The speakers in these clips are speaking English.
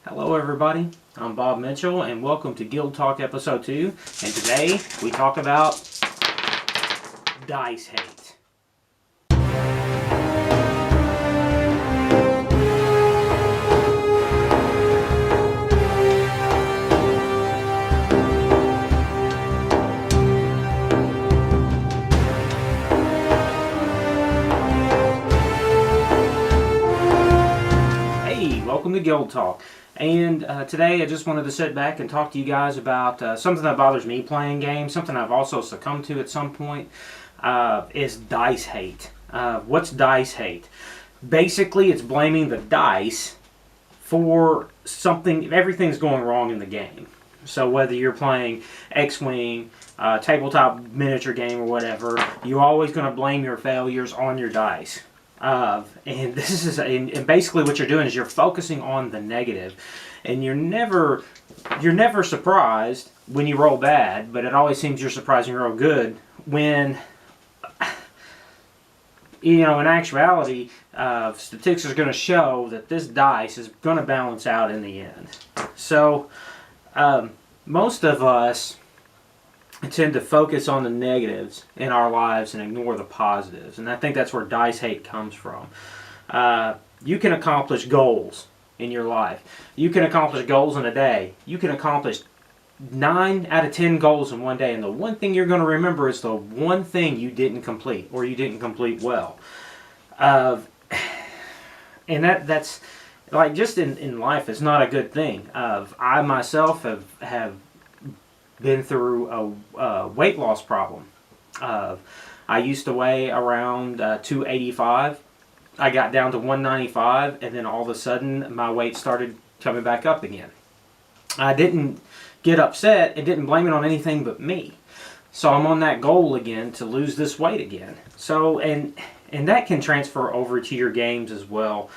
Hello everybody, I'm Bob Mitchell and welcome to Guild Talk episode 2, and today we talk about dice hate. Hey, welcome to Guild Talk. And today I just wanted to sit back and talk to you guys about something that bothers me playing games, something I've also succumbed to at some point, is dice hate. What's dice hate? Basically, it's blaming the dice for something, everything's going wrong in the game. So whether you're playing X-Wing, tabletop miniature game or whatever, you're always going to blame your failures on your dice. And this is and basically what you're doing is you're focusing on the negative, and you're never surprised when you roll bad, but it always seems you're surprised when you roll good when, in actuality, statistics are going to show that this dice is going to balance out in the end. So most of us tend to focus on the negatives in our lives and ignore the positives. And I think that's where dice hate comes from. You can accomplish goals in your life. You can accomplish goals in a day. You can accomplish 9 out of 10 goals in one day. And the one thing you're going to remember is the one thing you didn't complete or you didn't complete well. And that's like just in life, it's not a good thing. I myself have been through a weight loss problem. I used to weigh around 285. I got down to 195, and then all of a sudden my weight started coming back up again. I didn't get upset and didn't blame it on anything but me. So I'm on that goal again to lose this weight again. So and that can transfer over to your games as well.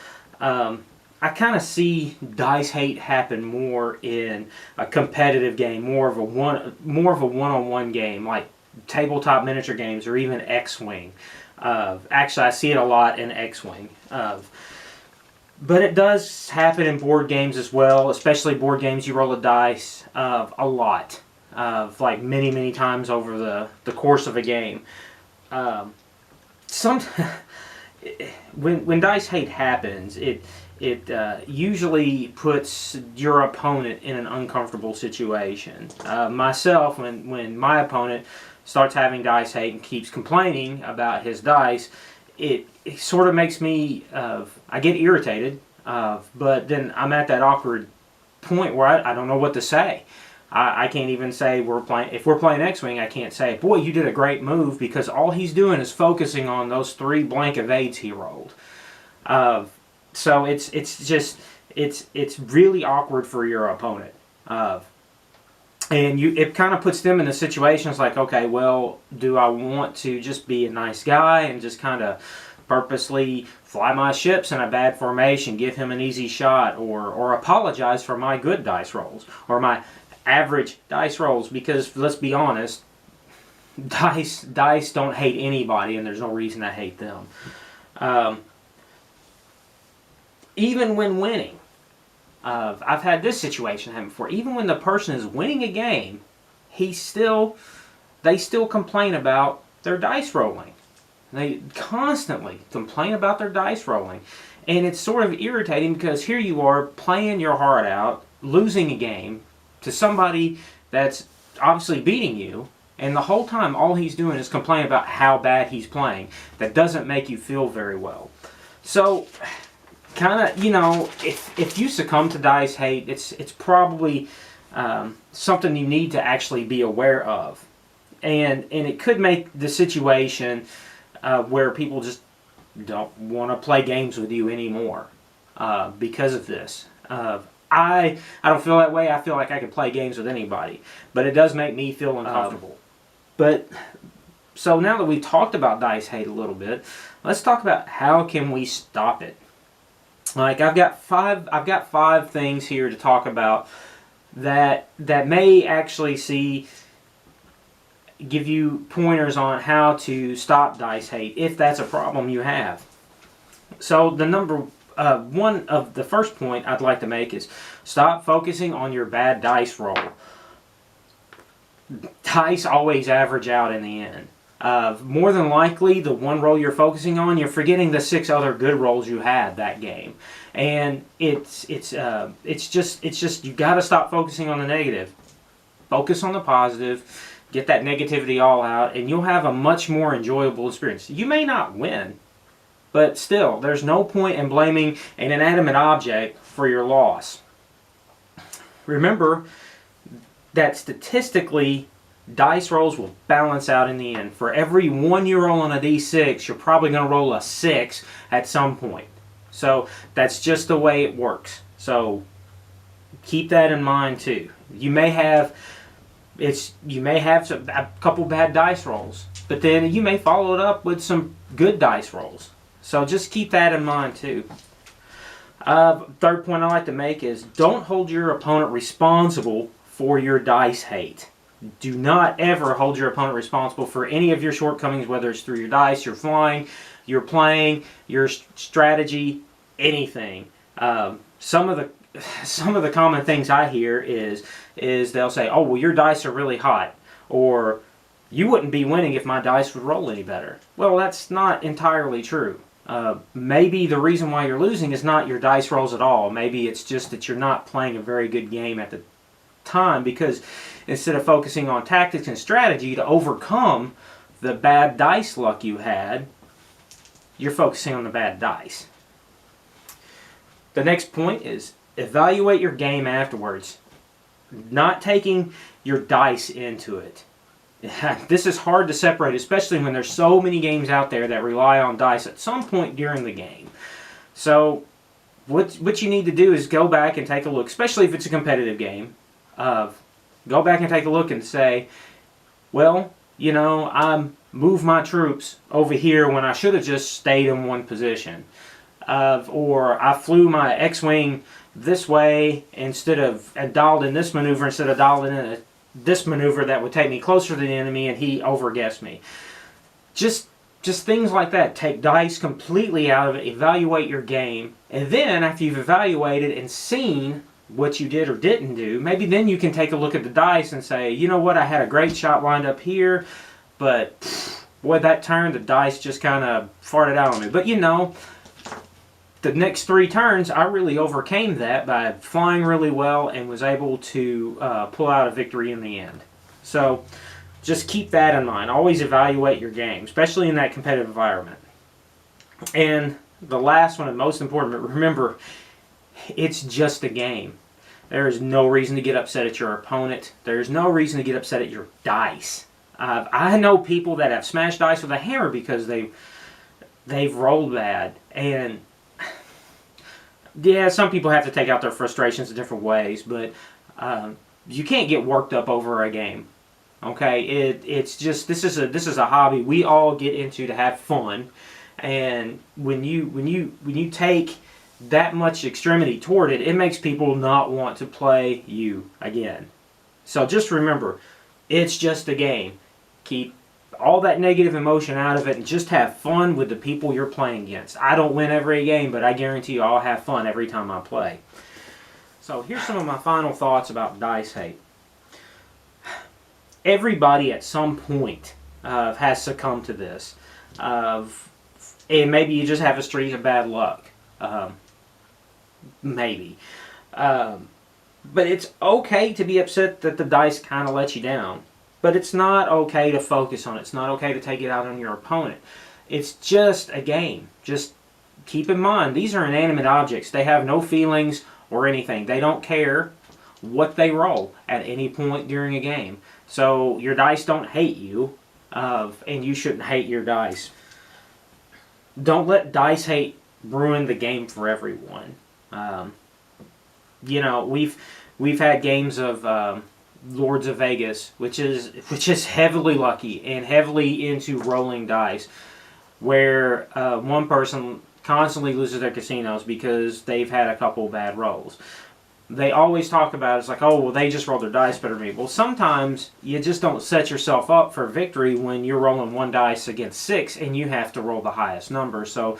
I kind of see dice hate happen more in a competitive game, more of a one-on-one game, like tabletop miniature games or even X-Wing. Actually, I see it a lot in X-Wing. But it does happen in board games as well, especially board games you roll a dice a lot, like many times over the course of a game. When dice hate happens, it usually puts your opponent in an uncomfortable situation. Myself, when my opponent starts having dice hate and keeps complaining about his dice, it sort of makes me, I get irritated, but then I'm at that awkward point where I don't know what to say. I can't even say if we're playing X-Wing, I can't say, boy, you did a great move, because all he's doing is focusing on those 3 blank evades he rolled. So it's really awkward for your opponent, and it kind of puts them in the situations like, okay, well, do I want to just be a nice guy and just kind of purposely fly my ships in a bad formation, give him an easy shot, or apologize for my good dice rolls or my average dice rolls? Because let's be honest, dice don't hate anybody, and there's no reason to hate them. Even when winning, I've had this situation happen before. Even when the person is winning a game, they still complain about their dice rolling. They constantly complain about their dice rolling, and it's sort of irritating because here you are playing your heart out, losing a game to somebody that's obviously beating you, and the whole time all he's doing is complain about how bad he's playing. That doesn't make you feel very well. So kind of, if you succumb to dice hate, it's probably something you need to actually be aware of, and it could make the situation where people just don't want to play games with you anymore because of this. I don't feel that way. I feel like I can play games with anybody, but it does make me feel uncomfortable. So now that we've talked about dice hate a little bit, let's talk about how can we stop it. Like I've got five things here to talk about that may actually give you pointers on how to stop dice hate if that's a problem you have. So the number one of the first point I'd like to make is stop focusing on your bad dice roll. Dice always average out in the end. More than likely, the one roll you're focusing on, you're forgetting the 6 other good rolls you had that game, and it's just you got to stop focusing on the negative. Focus on the positive. Get that negativity all out, and you'll have a much more enjoyable experience. You may not win, but still, there's no point in blaming an inanimate object for your loss. Remember that statistically, dice rolls will balance out in the end. For every 1 you roll on a d6, you're probably going to roll a 6 at some point. So that's just the way it works. So keep that in mind too. You may have a couple bad dice rolls, but then you may follow it up with some good dice rolls. So just keep that in mind too. Third point I like to make is don't hold your opponent responsible for your dice hate. Do not ever hold your opponent responsible for any of your shortcomings, whether it's through your dice, your flying, your playing, your strategy, anything. Some of the common things I hear is they'll say, "Oh, well, your dice are really hot," or "You wouldn't be winning if my dice would roll any better." Well, that's not entirely true. Maybe the reason why you're losing is not your dice rolls at all. Maybe it's just that you're not playing a very good game at the time, because instead of focusing on tactics and strategy to overcome the bad dice luck you had, you're focusing on the bad dice. The next point is evaluate your game afterwards, not taking your dice into it. This is hard to separate, especially when there's so many games out there that rely on dice at some point during the game. So what you need to do is go back and take a look, especially if it's a competitive game. Go back and take a look and say, well, I moved my troops over here when I should have just stayed in one position. Or I flew my X-Wing this way and dialed in this maneuver instead of dialing in this maneuver that would take me closer to the enemy, and he overguessed me. Just things like that. Take dice completely out of it, evaluate your game, and then after you've evaluated and seen what you did or didn't do, maybe then you can take a look at the dice and say, you know what, I had a great shot lined up here, but boy, that turn, the dice just kind of farted out on me. But the next 3 turns, I really overcame that by flying really well and was able to pull out a victory in the end. So just keep that in mind. Always evaluate your game, especially in that competitive environment. And the last one, and most important, remember, it's just a game. There is no reason to get upset at your opponent. There's no reason to get upset at your dice. I know people that have smashed dice with a hammer because they've rolled bad. And yeah, some people have to take out their frustrations in different ways, but you can't get worked up over a game. Okay, it's just this is a hobby we all get into to have fun, and when you take that much extremity toward it, it makes people not want to play you again. So just remember, it's just a game. Keep all that negative emotion out of it and just have fun with the people you're playing against. I don't win every game, but I guarantee you I'll have fun every time I play. So here's some of my final thoughts about dice hate. Everybody at some point has succumbed to this. And maybe you just have a streak of bad luck. Maybe. But it's okay to be upset that the dice kind of let you down. But it's not okay to focus on it. It's not okay to take it out on your opponent. It's just a game. Just keep in mind, these are inanimate objects. They have no feelings or anything. They don't care what they roll at any point during a game. So your dice don't hate you, and you shouldn't hate your dice. Don't let dice hate ruin the game for everyone. We've had games of Lords of Vegas, which is heavily lucky and heavily into rolling dice, where one person constantly loses their casinos because they've had a couple bad rolls. They always talk about it's like, oh, well, they just rolled their dice better than me. Well, sometimes you just don't set yourself up for victory when you're rolling 1 dice against 6 and you have to roll the highest number. So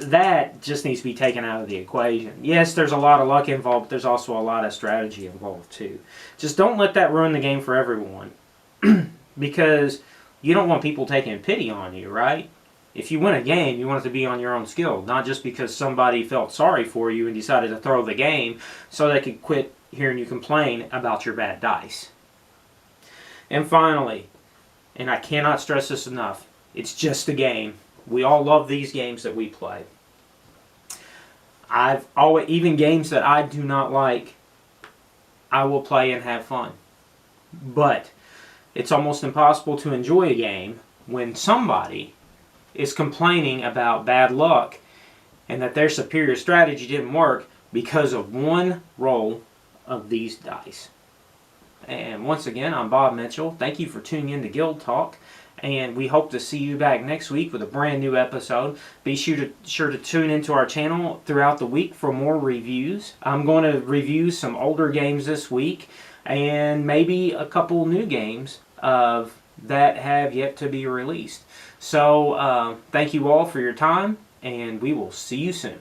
that just needs to be taken out of the equation. Yes, there's a lot of luck involved, but there's also a lot of strategy involved too. Just don't let that ruin the game for everyone. Because you don't want people taking pity on you, right? If you win a game, you want it to be on your own skill, not just because somebody felt sorry for you and decided to throw the game so they could quit hearing you complain about your bad dice. And finally, and I cannot stress this enough, it's just a game. We all love these games that we play. I've always, even games that I do not like, I will play and have fun. But it's almost impossible to enjoy a game when somebody is complaining about bad luck and that their superior strategy didn't work because of one roll of these dice. And once again, I'm Bob Mitchell. Thank you for tuning in to Guild Talk, and we hope to see you back next week with a brand new episode. Be sure to tune into our channel throughout the week for more reviews. I'm going to review some older games this week and maybe a couple new games that have yet to be released. So thank you all for your time, and we will see you soon.